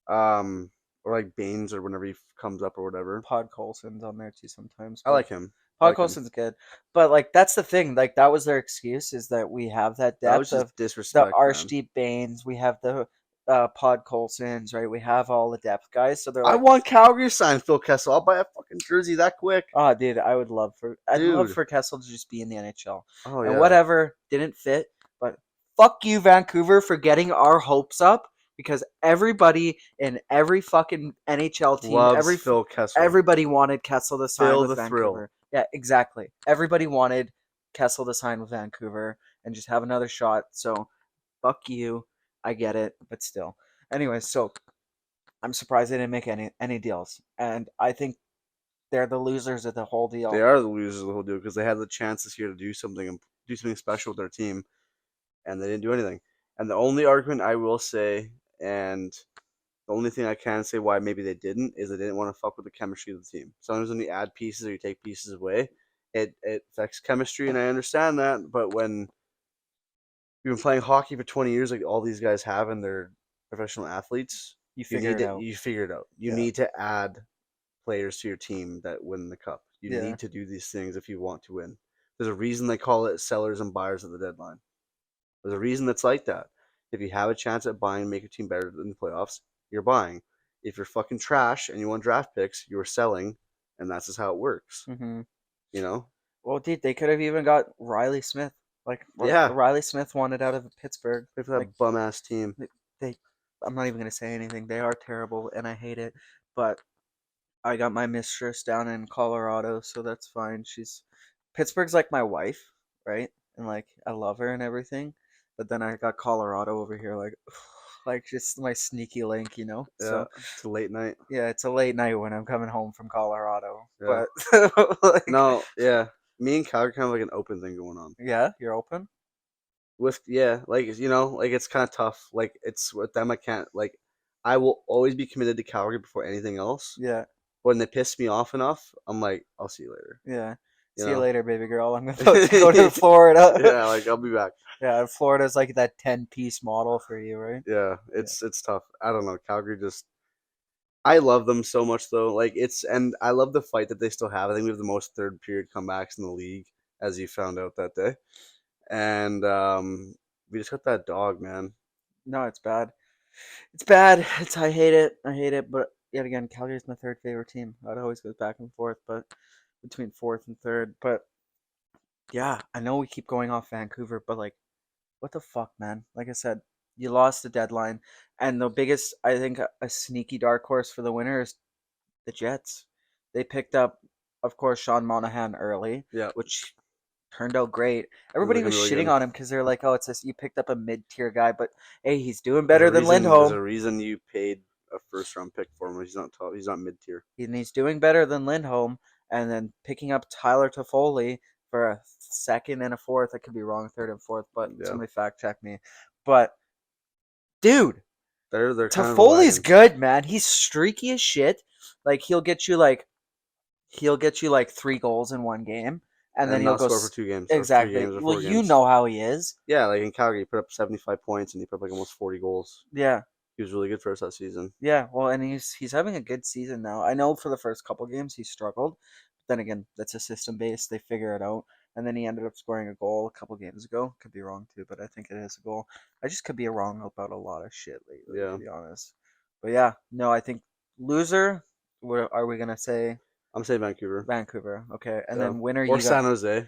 Um, or like Baines or whenever he comes up or whatever. Pod Colson's on there too sometimes. I But like him. I Pod like him. Colson's good. But like that's the thing. Like that was their excuse is that we have that That was depth just of the disrespect, man. Archdeep Baines, we have the Pod Colsons, right? We have all the depth guys. So they're I like, want Calgary to sign Phil Kessel. I'll buy a fucking jersey that quick, oh, dude, I'd love dude. for Kessel to just be in the NHL. Oh And yeah, whatever, didn't fit, but fuck you, Vancouver, for getting our hopes up because everybody in every fucking NHL team, loves Phil Kessel. everybody wanted Kessel to sign Phil with the Thrill. Vancouver. Yeah, exactly. Everybody wanted Kessel to sign with Vancouver and just have another shot. So fuck you. I get it, but still. Anyways, so I'm surprised they didn't make any deals. And I think they're the losers of the whole deal. They are the losers of the whole deal because they had the chance this year to do something and do something special with their team, and they didn't do anything. And the only argument I will say, and the only thing I can say why maybe they didn't is they didn't want to fuck with the chemistry of the team. Sometimes when you add pieces or you take pieces away, it affects chemistry, and I understand that. But when you've been playing hockey for 20 years, like all these guys have, and they're professional athletes, You you figure need it to out. you figure it out. You Yeah. need to add players to your team that win the cup. You Yeah. need to do these things if you want to win. There's a reason they call it sellers and buyers at the deadline. There's a reason that's like that. If you have a chance at buying and make your team better in the playoffs, you're buying. If you're fucking trash and you want draft picks, you're selling, and that's just how it works. Mm-hmm. You know? Well, dude, they could have even got Riley Smith. Like Yeah. Riley Smith wanted out of Pittsburgh. Play for that Like bum ass team. they, I'm not even gonna say anything. They are terrible, and I hate it. But I got my mistress down in Colorado, so that's fine. Pittsburgh's like my wife, right? And like I love her and everything. But then I got Colorado over here, like, like just my sneaky link, you know. Yeah. So It's a late night. yeah, it's a late night when I'm coming home from Colorado. Yeah. But like, No, yeah. Me and Calgary kind of like an open thing going on. yeah, you're open. With like like it's kind of tough. Like it's with them, I can't like. I will always be committed to Calgary before anything else. Yeah, When they piss me off enough, I'm like, I'll see you later. yeah. You See you know? later, baby girl. I'm about to go to Florida. Yeah, like I'll be back. Yeah, Florida's like that 10-piece model for you, right? Yeah, it's tough. I don't know. Calgary just I love them so much though. Like and I love the fight that they still have. I think we have the most third period comebacks in the league, as you found out that day. And we just got that dog, man. No, it's bad. It's bad. I hate it. I hate it. But yet again, Calgary's my third favorite team. It always goes back and forth, but between fourth and third. But yeah, I know we keep going off Vancouver, but like, what the fuck, man? Like I said, you lost the deadline, and the biggest, I think, a sneaky dark horse for the winner is the Jets. They picked up, of course, Sean Monahan early, Yeah, which turned out great. Everybody was really shitting good. on him because they're like, "Oh, you picked up a mid-tier guy," but hey, he's doing There's better a than reason. There's Lindholm, a reason you paid a first round pick for him. He's not top. He's not mid tier. and he's doing better than Lindholm. And then picking up Tyler Toffoli for a second and a fourth. I could be wrong, third and fourth, but Yeah. somebody fact check me. But dude, They're kind of a Toffoli's wagon. good, man. He's streaky as shit. Like he'll get you like 3 goals in one game, and then he'll not go score for 2 games or 3 exactly. games or Well, 4 you games. know how he is. Yeah, like in Calgary, he put up 75 points and he put up like almost 40 goals. Yeah, He was really good for us that season. Yeah, well, and he's having a good season now. I know for the first couple games he struggled, but then again, that's a system base. They figure it out, and then he ended up scoring a goal a couple games ago. Could be wrong too, but I think it is a goal. I just could be wrong about a lot of shit lately, Yeah, to be honest. But yeah, no, I think loser. What are we gonna say? I'm saying Vancouver. Vancouver. Okay, and Yeah, then winner or you got. San Jose.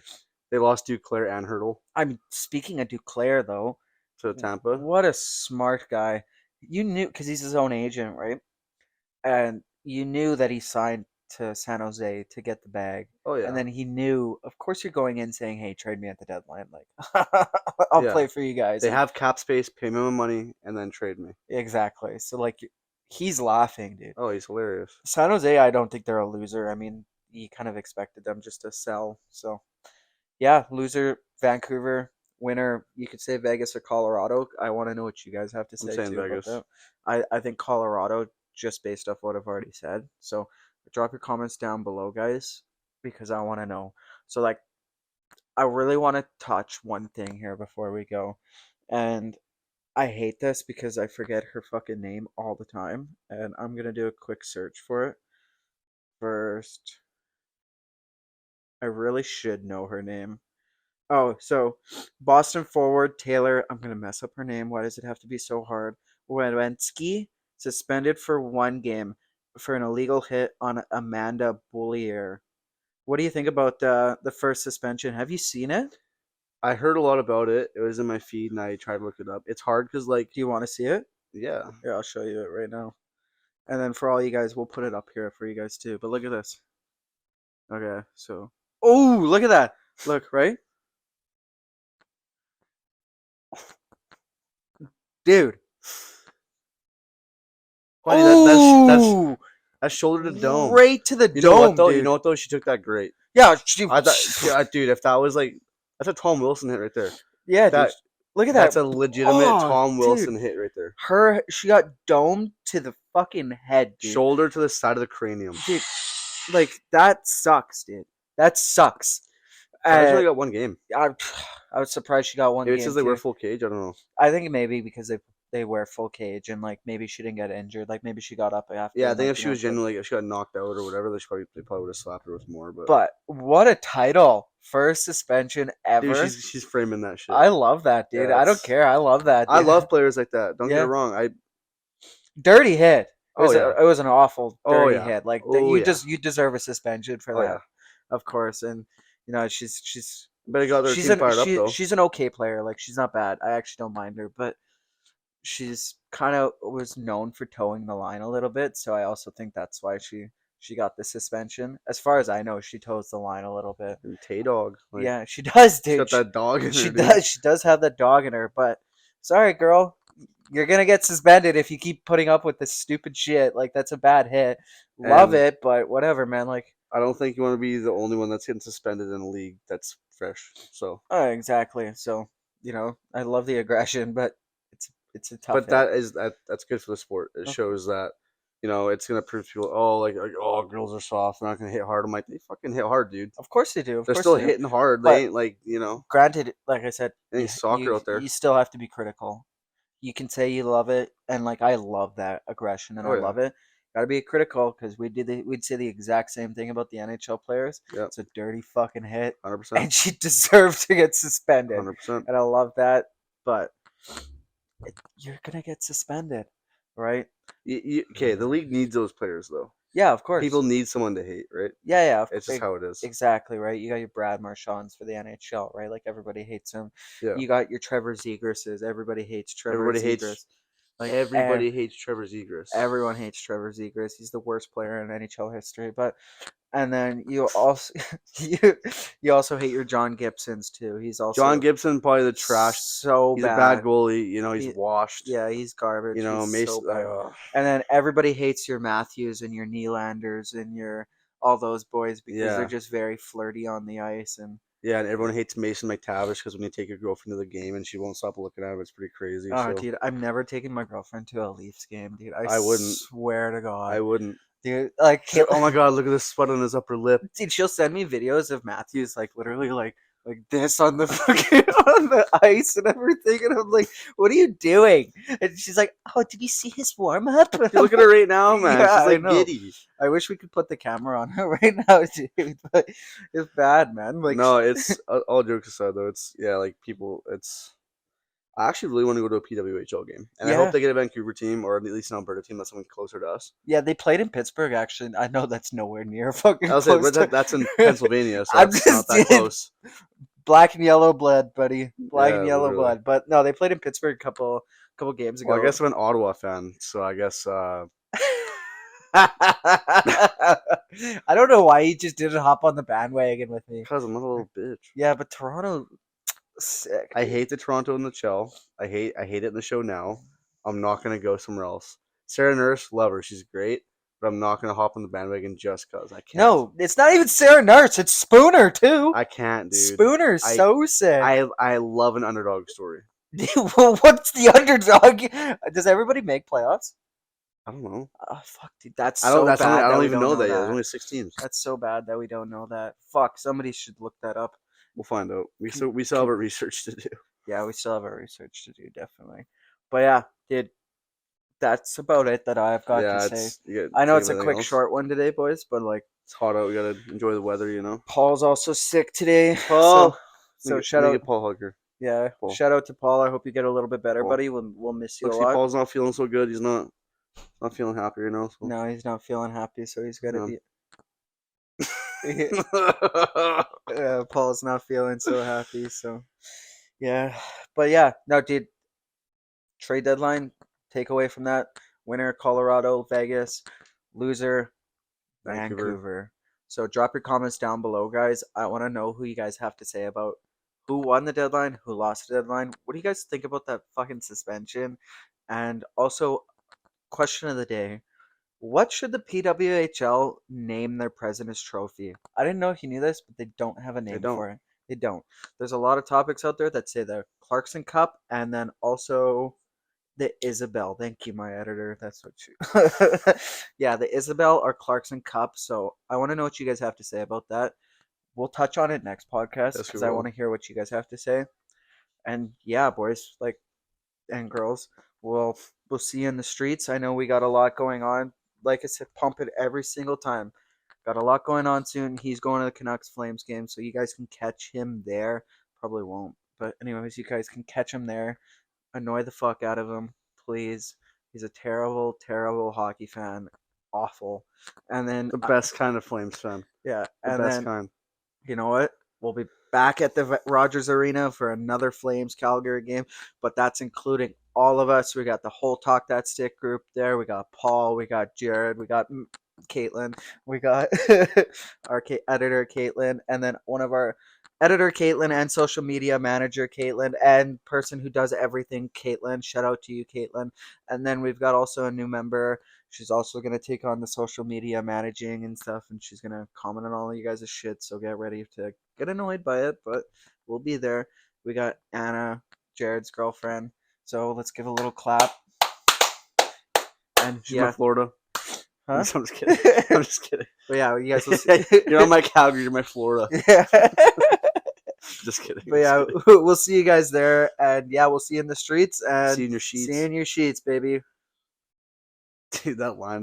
They lost Duclair and Hurdle I'm speaking of Duclair though. to Tampa. What a smart guy. You knew because he's his own agent, right? And you knew that he signed to San Jose to get the bag. Oh And yeah, then he knew, of course, you're going in saying, "Hey, trade me at the deadline. Like, I'll yeah. play for you guys." They And have cap space, pay me my money, and then trade me. exactly. So like, he's laughing, dude. Oh, he's hilarious. San Jose, I don't think they're a loser. I mean, you kind of expected them just to sell. So yeah, loser Vancouver, winner. You could say Vegas or Colorado. I want to know what you guys have to I'm say saying too about Vegas. that. I think Colorado just based off what I've already said. So drop your comments down below, guys, because I want to know. So like, I really want to touch one thing here before we go, and I hate this because I forget her fucking name all the time, and I'm gonna do a quick search for it first. I really should know her name. Oh, so Boston forward Taylor, I'm gonna mess up her name. Why does it have to be so hard? Wentski suspended for 1 game for an illegal hit on Amanda Bullier. What do you think about the first suspension? Have you seen it? I heard a lot about it. It was in my feed, and I tried to look it up. It's hard because, like, Do you want to see it? yeah, Here, I'll show you it right now. And then for all you guys, we'll put it up here for you guys too. But look at this. Okay, so oh, look at that. Look, right? Dude. buddy, that's Oh, that's shoulder to dome. right to the You know what dome, though? You dude. know what though? She took that great. Yeah, she, I thought, yeah, dude, if that was like, that's a Tom Wilson hit right there. yeah, dude. That Look at that's that. a legitimate Oh, Tom dude. Wilson hit right there. She got domed to the fucking head, dude. Shoulder to the side of the cranium. Dude, like that sucks, dude. That sucks. I only got 1 game. I, I was surprised she got one Maybe it game says they wear too. full cage. I don't know. I think maybe because they wear full cage and like maybe she didn't get injured. Like maybe she got up after. Yeah, I and, think like, if she was genuinely, if she got knocked out or whatever, they probably would have slapped her with more. But what a title! First suspension ever. dude, she's framing that shit. I love that, dude. Yeah, I don't care. I love that. Dude. I love players like that. Don't get Yeah. it wrong. Dirty hit. Oh yeah. It was an awful Oh dirty yeah. hit. Like Oh yeah. you deserve a suspension for Oh that, yeah. of course. And you know she's Better got their she's team fired up though. she's an okay player. Like she's not bad. I actually don't mind her, but she's kind of was known for towing the line a little bit. So I also think that's why she got the suspension. As far as I know, she toes the line a little bit. And Tay Dog. Like, Yeah, she does, she's dude. got that dog in her. She Dude. does. She does have that dog in her. But sorry, girl. You're gonna get suspended if you keep putting up with this stupid shit. Like that's a bad hit. Love And it, but whatever, man. Like, I don't think you want to be the only one that's getting suspended in a league that's fresh. So, exactly. So, I love the aggression, but it's a tough but hit. that's good for the sport. It shows that it's gonna prove to people. Oh, girls are soft. They're not gonna hit hard. I'm like, they fucking hit hard, dude. Of course they do. Of They're course still they do. hitting hard. But- They ain't like Granted, like I said, any soccer out there. you still have to be critical. You can say you love it, and like I love that aggression, and Oh, I yeah. love it. Got to be critical because we'd say the exact same thing about the NHL players. Yep. It's a dirty fucking hit, 100%. and she deserved to get suspended. 100%. And I love that, but you're gonna get suspended, right? Okay, the league needs those players though. Yeah, of course. People need someone to hate, right? Yeah. It's just how it is. Exactly, right? You got your Brad Marchands for the NHL, right? Like everybody hates him. Yeah. You got your Trevor Zegras. Everybody hates Trevor Everybody Zegras. hates. Like Everybody hates Trevor Zegras. everyone hates Trevor Zegras. He's the worst player in NHL history. And then you also you also hate your John Gibsons too. He's also John Gibson, probably the trash. So He's bad. a bad goalie. He's washed. Yeah, he's garbage. He's Mason. so bad. And then everybody hates your Matthews and your Nylanders and your all those boys because they're just very flirty on the ice and and everyone hates Mason McTavish because when you take your girlfriend to the game and she won't stop looking at him, it's pretty crazy. oh, dude, I'm never taking my girlfriend to a Leafs game, dude. I wouldn't. swear to God. I wouldn't. Dude, like, Oh my God, look at this spot on his upper lip. dude, she'll send me videos of Matthews, like literally, like like this on the fucking on the ice and everything, and I'm like, "What are you doing?" And she's like, "Oh, did you see his warm up?" You look at her right now, man. Yeah, She's I like know. giddy. I wish we could put the camera on her right now, dude. But it's bad, man. Like, No, it's all jokes aside though. It's like people. It's I actually really want to go to a PWHL game, and I hope yeah, they get a Vancouver team or at least an Alberta team that's something closer to us. yeah. They played in Pittsburgh. Actually, I know that's nowhere near fucking I'll say, close but to. that's in Pennsylvania, so I'm that's not just that close. black and yellow blood, buddy. Black and Yeah, yellow literally. blood. But no, they played in Pittsburgh a couple games Well, I ago. guess I'm an Ottawa fan, so I guess I don't know why he just didn't hop on the bandwagon with me. because I'm not a little bitch. Yeah, but Toronto, sick. I Dude. hate the Toronto in the shell. I hate it in the show now. I'm not gonna go somewhere else. Sarah Nurse, love her, she's great, but I'm not gonna hop on the bandwagon just cause I can't. No, it's not even Sarah Nurse. It's Spooner too. I can't, dude. Spooner's I so sick. I love an underdog story. Well, what's the underdog? Does everybody make playoffs? I don't know. Oh fuck, dude, that's I don't. so That's only. bad I that don't we even don't know know that yet. There's that. only 6 teams. That's so bad that we don't know that. Fuck, somebody should look that up. We'll find out. Can- We still have our research to do. Yeah, we still have our research to do, definitely. But yeah, dude, that's about it that I've got Yeah, to say. it's. You I know think it's of a anything quick, else? short one today, boys, but like It's hot out. We gotta enjoy the weather, you know. Paul's also sick today, Paul, so let shout me out, get Paul Hugger. yeah, Paul. shout out to Paul. I hope you get a little bit better, Paul. buddy. We'll miss you Look, a see, lot. Paul's not feeling so good. He's not feeling happy, you know. So. No, he's not feeling happy, so he's got to Um, be. Paul's not feeling so happy, so yeah. But yeah, no, dude. Trade deadline. Takeaway from that: winner Colorado, Vegas; loser Vancouver. Vancouver. So drop your comments down below, guys. I want to know who you guys have to say about who won the deadline, who lost the deadline. What do you guys think about that fucking suspension? And also, question of the day: what should the PWHL name their President's Trophy? I didn't know if you knew this, but they don't have a They name don't. for it. They don't. There's a lot of topics out there that say the Clarkson Cup, and then also the Isabel. Thank you, my editor. That's what you. Yeah, the Isabel or Clarkson Cup. So I want to know what you guys have to say about that. We'll touch on it next podcast Yes, we because I want will. to hear what you guys have to say. And yeah, boys, like and girls, we'll see you in the streets. I know we got a lot going on. Like I said, pump it every single time. Got a lot going on soon. He's going to the Canucks Flames game, so you guys can catch him there. Probably won't, but anyways, you guys can catch him there. Annoy the fuck out of him, please. He's a terrible, terrible hockey fan. Awful. And then The best kind of Flames fan. yeah, The and best then kind. you know what? We'll be back at the Rogers Arena for another Flames Calgary game, but that's including all of us. We got the whole Talk That Stick group there. We got Paul, we got Jared, we got Caitlin, we got our editor Caitlin, and then one of our editor Caitlin and social media manager Caitlin and person who does everything Caitlin. Shout out to you, Caitlin. And then we've got also a new member. She's also going to take on the social media managing and stuff, and she's going to comment on all of you guys' shit. So get ready to get annoyed by it, but we'll be there. We got Anna, Jared's girlfriend. So let's give a little clap. And She's my Florida. Huh? I'm just kidding. I'm just kidding. But yeah, you guys will see. You're not my Calgary. You're my Florida. Yeah. Just kidding. But yeah, we'll see you guys there, and yeah, we'll see you in the streets and See you in your sheets. see you in your sheets, baby. Dude, that line.